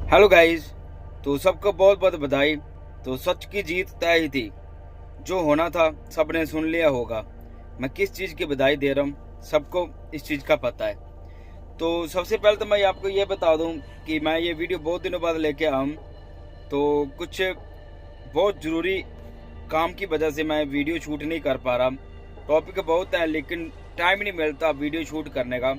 Hello guys. तो सबको बहुत बहुत बधाई। तो सच की जीत तय ही थी। जो होना था सबने सुन लिया होगा। मैं किस चीज़ की बधाई दे रहा हूँ सबको इस चीज़ का पता है। तो सबसे पहले तो मैं आपको ये बता दूँ कि मैं ये वीडियो बहुत दिनों बाद लेके आया हूँ। तो कुछ बहुत ज़रूरी काम की वजह से मैं वीडियो शूट नहीं कर पा रहा। टॉपिक बहुत है लेकिन टाइम नहीं मिलता वीडियो शूट करने का।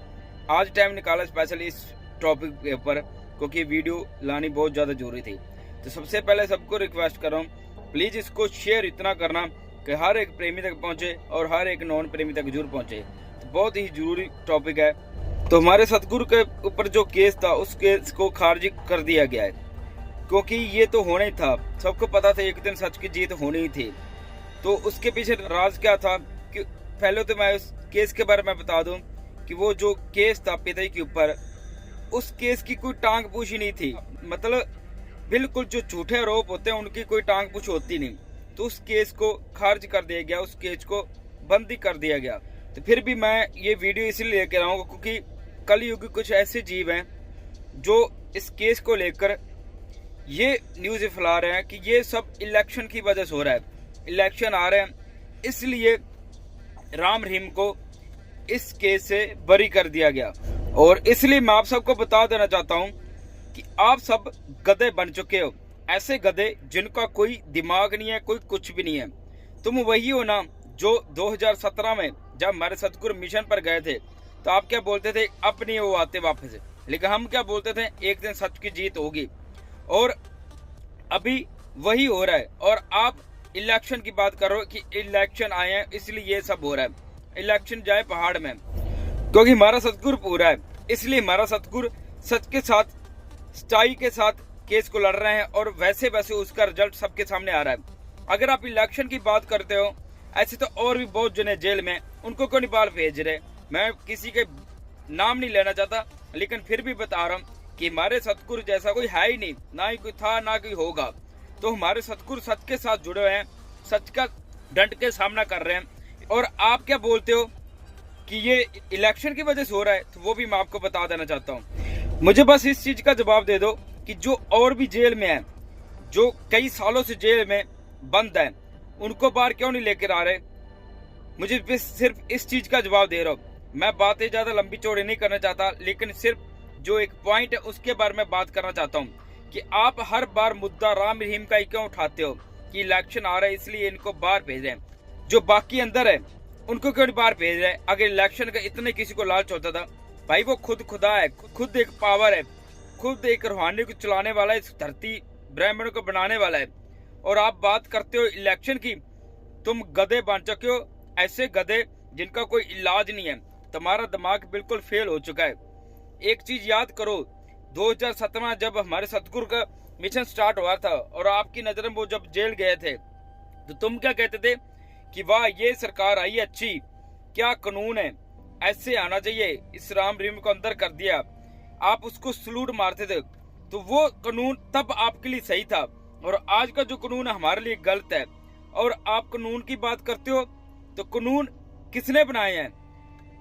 आज टाइम निकाला स्पेशली इस टॉपिक के ऊपर क्योंकि वीडियो लानी बहुत ज़्यादा जरूरी थी। तो सबसे पहले सबको रिक्वेस्ट कर रहा हूँ, प्लीज़ इसको शेयर इतना करना कि हर एक प्रेमी तक पहुँचे और हर एक नॉन प्रेमी तक जरूर पहुँचे। तो बहुत ही जरूरी टॉपिक है। तो हमारे सतगुरु के ऊपर जो केस था उस केस को खारिज कर दिया गया है क्योंकि ये तो होना ही था। सबको पता था एक दिन सच की जीत होनी ही थी। तो उसके पीछे राज क्या था कि पहले तो मैं उस केस के बारे में बता दूं कि वो जो केस था पिता के ऊपर, उस केस की कोई टांग पूछ ही नहीं थी। मतलब बिल्कुल जो झूठे आरोप होते हैं उनकी कोई टांग पूछ होती नहीं। तो उस केस को खारिज कर दिया गया, उस केस को बंद ही कर दिया गया। तो फिर भी मैं ये वीडियो इसलिए लेकर आऊंगा क्योंकि कलयुग कुछ ऐसे जीव हैं जो इस केस को लेकर ये न्यूज फैला रहे हैं कि ये सब इलेक्शन की वजह से हो रहा है। इलेक्शन आ रहे हैं इसलिए राम रहीम को इस केस से बरी कर दिया गया। और इसलिए मैं आप सबको बता देना चाहता हूं कि आप सब गधे बन चुके हो। ऐसे गधे जिनका कोई दिमाग नहीं है, कोई कुछ भी नहीं है। तुम वही हो ना जो 2017 में जब हमारे सतगुरु मिशन पर गए थे तो आप क्या बोलते थे, अपने वो आते वापस। लेकिन हम क्या बोलते थे, एक दिन सच की जीत होगी। और अभी वही हो रहा है। और आप इलेक्शन की बात करो कि इलेक्शन आए हैं इसलिए ये सब हो रहा है। इलेक्शन जाए पहाड़ में क्योंकि हमारा सतगुरु पूरा है, इसलिए हमारा सतगुरु सच के साथ सच्चाई के साथ केस को लड़ रहे हैं और वैसे वैसे उसका रिजल्ट सबके सामने आ रहा है। अगर आप इलेक्शन की बात करते हो, ऐसे तो और भी बहुत जने जेल में, उनको क्यों नहीं बाहर भेज रहे। मैं किसी के नाम नहीं लेना चाहता लेकिन फिर भी बता रहा हूँ कि हमारे सतगुरु जैसा कोई है ही नहीं, ना ही कोई था ना कोई होगा। तो हमारे सतगुरु सच के साथ जुड़े हुए हैं, सच का डंड के सामना कर रहे हैं। और आप क्या बोलते हो कि ये इलेक्शन की वजह से हो रहा है, तो वो भी मैं आपको बता देना चाहता हूँ। मुझे बस इस चीज का जवाब दे दो कि जो और भी जेल में है, जो कई सालों से जेल में बंद है, उनको बाहर क्यों नहीं लेकर आ रहे। मुझे बस सिर्फ इस चीज का जवाब दे रहा हूँ। मैं बातें ज्यादा लंबी चौड़ी नहीं करना चाहता लेकिन सिर्फ जो एक पॉइंट है उसके बारे में बात करना चाहता हूँ कि आप हर बार मुद्दा राम रहीम का ही क्यों उठाते हो कि इलेक्शन आ रहा है इसलिए इनको बाहर भेज रहे हैं। जो बाकी अंदर है उनको क्यों नहीं बाहर भेज रहे हैं। अगर इलेक्शन का इतने किसी को लालच होता था, भाई वो खुद खुदा है, खुद एक पावर है, खुद एक रूहानी को चलाने वाला है, इस धरती ब्राह्मण को बनाने वाला है। और आप बात करते हो इलेक्शन की, तुम गधे बन चुके हो, ऐसे गधे जिनका कोई इलाज नहीं है। तुम्हारा दिमाग बिल्कुल फेल हो चुका है। एक चीज याद करो, 2017 जब हमारे सतगुरु का मिशन स्टार्ट हुआ था और आपकी नजर में वो जब जेल गए थे तो तुम क्या कहते थे कि वाह ये सरकार आई अच्छी, क्या कानून है, ऐसे आना चाहिए, इस राम रहीम को अंदर कर दिया। आप उसको सलूट मारते थे। तो वो कानून तब आपके लिए सही था और आज का जो कानून हमारे लिए गलत है। और आप कानून की बात करते हो तो कानून किसने बनाए हैं।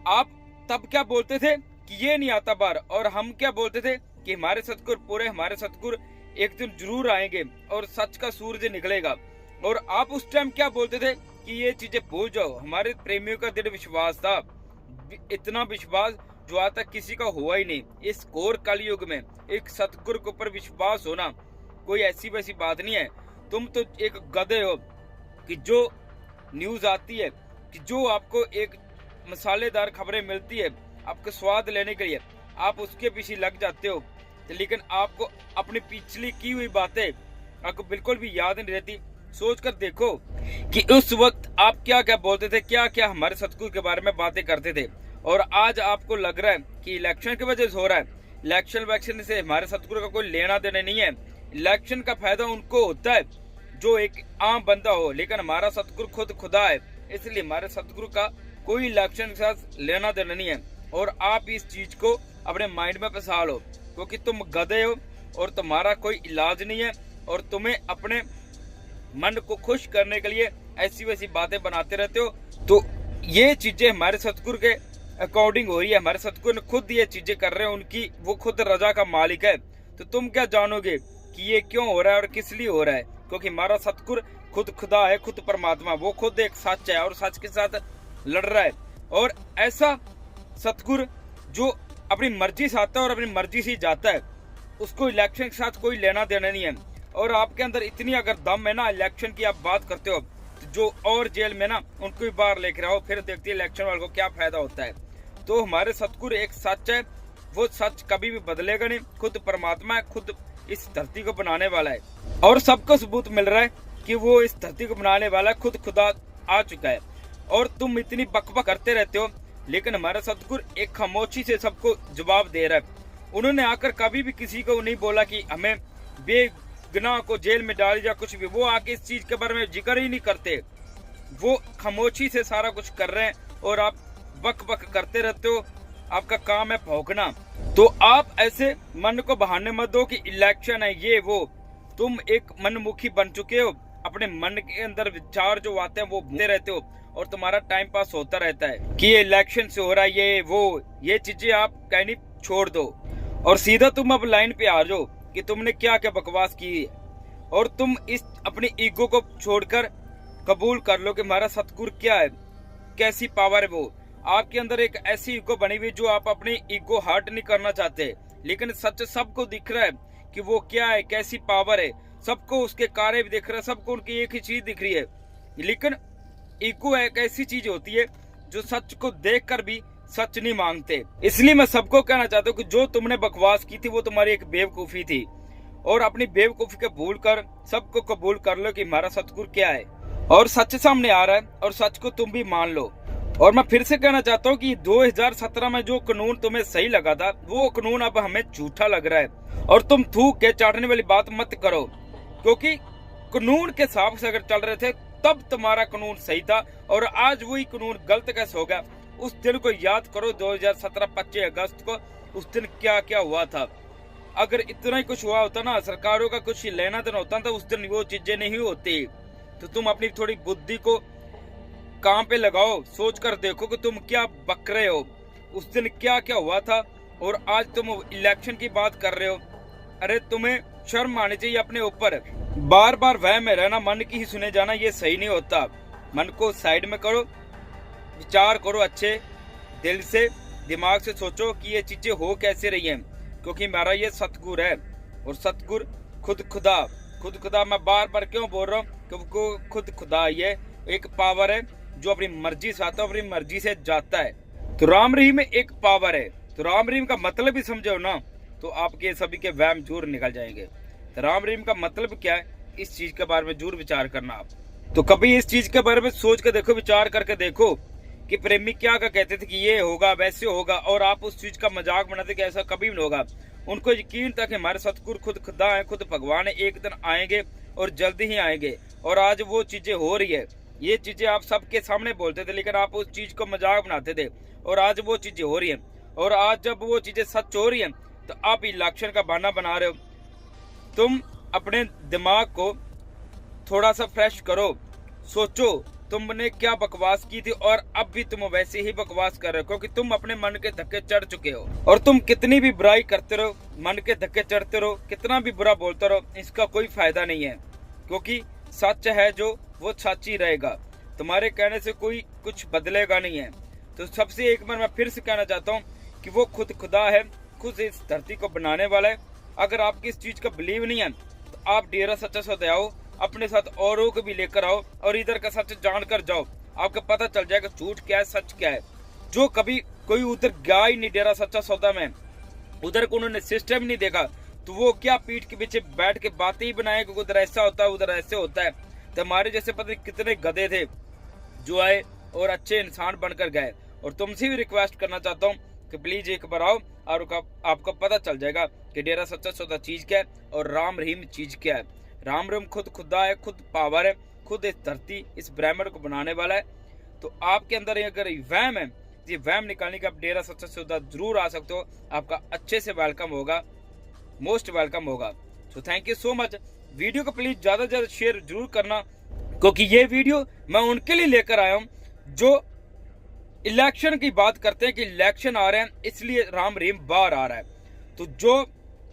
आप तब क्या बोलते थे कि ये नहीं आता बाहर, और हम क्या बोलते थे कि हमारे सतगुरु पूरे, हमारे सतगुरु एक दिन जरूर आएंगे और सच का सूरज निकलेगा। और आप उस टाइम क्या बोलते थे कि ये चीजें भूल जाओ। हमारे प्रेमियों का दृढ़ विश्वास था, इतना विश्वास जो आज तक किसी का हुआ ही नहीं। इस घोर कलयुग में एक सतगुरु के ऊपर विश्वास होना कोई ऐसी वैसी बात नहीं है। तुम तो एक गधे हो कि जो न्यूज आती है, कि जो आपको एक मसालेदार खबरें मिलती है आपको स्वाद लेने के लिए, आप उसके पीछे लग जाते हो। लेकिन आपको अपनी पिछली की हुई बातें आपको बिल्कुल भी याद नहीं रहती। सोच कर देखो कि उस वक्त आप क्या क्या बोलते थे, क्या क्या हमारे सतगुरु के बारे में बातें करते थे। और आज आपको लग रहा है कि इलेक्शन की वजह से हो रहा है। इलेक्शन वैक्शन से हमारे सतगुरु का कोई लेना देना नहीं है। इलेक्शन का फायदा उनको होता है जो एक आम बंदा हो, लेकिन हमारा सतगुरु खुद खुदा है, इसलिए हमारे सतगुरु का कोई इलेक्शन के साथ लेना देना नहीं है। और आप इस चीज को अपने माइंड में फंसा लो क्योंकि तुम गधे हो और तुम्हारा कोई इलाज नहीं है। और तुम्हें अपने मन को खुश करने के लिए ऐसी वैसी बातें बनाते रहते हो। तो ये चीजें हमारे सतगुरु के अकॉर्डिंग हो रही है। हमारे सतगुरु ने खुद ये चीजें कर रहे हैं, उनकी वो खुद रजा का मालिक है। तो तुम क्या जानोगे कि ये क्यों हो रहा है और किस लिए हो रहा है। क्योंकि हमारा सतगुरु खुद खुदा है, खुद परमात्मा, वो खुद एक सच है और सच के साथ लड़ रहा है। और ऐसा सतगुरु जो अपनी मर्जी से आता है और अपनी मर्जी से जाता है, उसको इलेक्शन के साथ कोई लेना देना नहीं है। और आपके अंदर इतनी अगर दम है ना, इलेक्शन की आप बात करते हो, तो जो और जेल में ना उनको भी बाहर लेकर आओ, फिर देखते हैं इलेक्शन वाले को क्या फायदा होता है। तो हमारे सतगुरु एक सच है, वो सच कभी भी बदलेगा नहीं। खुद परमात्मा है, खुद इस धरती को बनाने वाला है और सबको सबूत मिल रहा है कि वो इस धरती को बनाने वाला है, खुद खुदा आ चुका है। और तुम इतनी बकबक करते रहते हो, लेकिन हमारा सतगुरु एक खामोशी से सबको जवाब दे रहा है। उन्होंने आकर कभी भी किसी को नहीं बोला कि हमें बेगुनाह को जेल में डाल या कुछ भी, वो आके इस चीज के बारे में जिक्र ही नहीं करते। वो खामोशी से सारा कुछ कर रहे हैं और आप बक बक करते रहते हो। आपका काम है भौंकना। तो आप ऐसे मन को बहाने मत दो कि इलेक्शन है ये वो। तुम एक मनमुखी बन चुके हो, अपने मन के अंदर विचार जो आते हैं वो भूलते रहते हो और तुम्हारा टाइम पास होता रहता है कि ये इलेक्शन से हो रहा है ये वो। ये चीजें आप कहनी छोड़ दो और सीधा तुम अब लाइन पे आ जाओ कि तुमने क्या क्या बकवास की है। और तुम इस अपनी ईगो को छोड़कर कबूल कर लो कि हमारा सतगुरु क्या है, कैसी पावर है वो। आपके अंदर एक ऐसी ईगो बनी हुई जो आप अपनी ईगो हर्ट नहीं करना चाहते, लेकिन सच सबको दिख रहा है कि वो क्या है, कैसी पावर है। सबको उसके कार्य भी दिख रहा है, सबको उनकी एक ही चीज दिख रही है। लेकिन ईगो एक ऐसी चीज होती है जो सच को देखकर भी सच नहीं मांगते। इसलिए मैं सबको कहना चाहता हूँ कि जो तुमने बकवास की थी वो तुम्हारी एक बेवकूफी थी, और अपनी बेवकूफी को भूल कर सबको कबूल कर लो कि हमारा सतगुरु क्या है और सच सामने आ रहा है, और सच को तुम भी मान लो। और मैं फिर से कहना चाहता हूँ कि 2017 में जो कानून तुम्हें सही लगा था, वो कानून अब हमें झूठा लग रहा है। और तुम थूक के चाटने वाली बात मत करो, क्योंकि कानून के हिसाब से अगर चल रहे थे तब तुम्हारा कानून सही था, और आज वही कानून गलत कैसे हो गया। उस दिन को याद करो, 2017 25 अगस्त को उस दिन क्या क्या हुआ था। अगर इतना ही कुछ हुआ होता ना, सरकारों का कुछ लेना देना होता तो उस दिन वो चीजें नहीं होती। तो तुम अपनी थोड़ी बुद्धि को काम पे लगाओ, सोच कर देखो कि तुम क्या बक रहे हो, उस दिन क्या क्या हुआ था और आज तुम इलेक्शन की बात कर रहे हो। अरे तुम्हें शर्म आनी चाहिए अपने ऊपर। बार बार वह में रहना, मन की ही सुने जाना, ये सही नहीं होता। मन को साइड में करो, विचार करो, अच्छे दिल से दिमाग से सोचो कि ये चीजें हो कैसे रही हैं। क्योंकि हमारा ये सतगुरु है, और सतगुरु खुद खुदा, खुद खुदा मैं बार बार क्यों बोल रहा हूँ, क्योंकि खुद खुदा ये एक पावर है जो अपनी मर्जी से आता है, अपनी मर्जी से जाता है। तो राम रहीम में एक पावर है। तो राम रहीम का मतलब ही समझो ना, तो आपके सभी के वहम जरूर निकल जाएंगे। तो राम रहीम का मतलब क्या है, इस चीज के बारे में जरूर विचार करना आप। तो कभी इस चीज के बारे में सोच के देखो, विचार करके देखो कि प्रेमी क्या का कहते थे कि ये होगा वैसे होगा, और आप उस चीज का मजाक बनाते कि ऐसा कभी नहीं होगा। उनको यकीन था कि हमारे सतगुरु खुद खुदा है, खुद भगवान है, एक दिन आएंगे और जल्दी ही आएंगे। और आज वो चीजें हो रही है। ये चीजें आप सबके सामने बोलते थे, लेकिन आप उस चीज को मजाक बनाते थे, और आज वो चीजें हो रही हैं। और आज जब वो चीजें सच हो रही हैं, तो आप इलेक्शन का बहाना बना रहे हो। तुम अपने दिमाग को थोड़ा सा फ्रेश करो, सोचो तुमने क्या बकवास की थी, और अब भी तुम वैसे ही बकवास कर रहे हो, क्योंकि तुम अपने मन के धक्के चढ़ चुके हो। और तुम कितनी भी बुराई करते रहो, मन के धक्के चढ़ते रहो, कितना भी बुरा बोलते रहो, इसका कोई फायदा नहीं है। क्योंकि सच है जो, वो सच ही रहेगा। तुम्हारे कहने से कोई कुछ बदलेगा नहीं है। तो सबसे एक बार मैं फिर से कहना चाहता हूँ कि वो खुद खुदा है, खुद इस धरती को बनाने वाला है। अगर आपकी इस चीज का बिलीव नहीं है, तो आप डेरा सच्चा सौदा आओ, अपने साथ औरों को भी लेकर आओ, और इधर का सच जान कर जाओ। आपको पता चल जाएगा झूठ क्या है, सच क्या है। जो कभी कोई उधर गया ही नहीं डेरा सच्चा सौदा में, उधर को उन्होंने सिस्टम नहीं देखा, तो वो क्या पीठ के पीछे बैठ के बातें ही बनाए कि उधर ऐसा होता है, उधर ऐसे होता है। तो हमारे जैसे पता नहीं कितने गधे थे जो आए और अच्छे इंसान बनकर गए। और तुमसे भी रिक्वेस्ट करना चाहता हूँ कि प्लीज एक बार आओ, और आपको पता चल जाएगा कि डेरा सच्चा सौदा चीज क्या है और राम रहीम चीज क्या है। राम रहीम खुद खुदा है, खुद पावर है, खुद इस धरती, इस ब्रह्मांड को बनाने वाला है। तो आपके अंदर अगर वहम है, ये वहम निकालने का आप डेरा सच्चा सौदा जरूर आ सकते हो। आपका अच्छे से वेलकम होगा, मोस्ट वेलकम होगा। So thank you so much. Video को प्लीज ज्यादा से ज्यादा शेयर जरूर करना, क्योंकि ये वीडियो मैं उनके लिए लेकर आया हूँ जो इलेक्शन की बात करते हैं कि इलेक्शन आ रहे हैं इसलिए राम रहीम बाहर आ रहा है। तो जो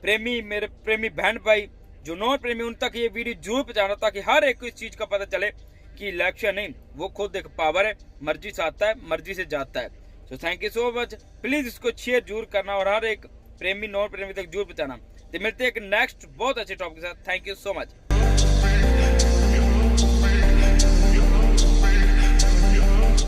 प्रेमी, मेरे प्रेमी बहन भाई जो नॉन प्रेमी, उन तक ये वीडियो जरूर पहुंचाना, ताकि हर एक को इस चीज का पता चले कि इलेक्शन नहीं, वो खुद एक पावर है, मर्जी से आता है, मर्जी से जाता है। तो thank you so much. Please इसको शेयर जरूर करना और हर एक प्रेमी नॉन प्रेमी तक जरूर पहुंचाना। तो मिलते हैं एक नेक्स्ट बहुत अच्छे टॉपिक के साथ। Thank you so much.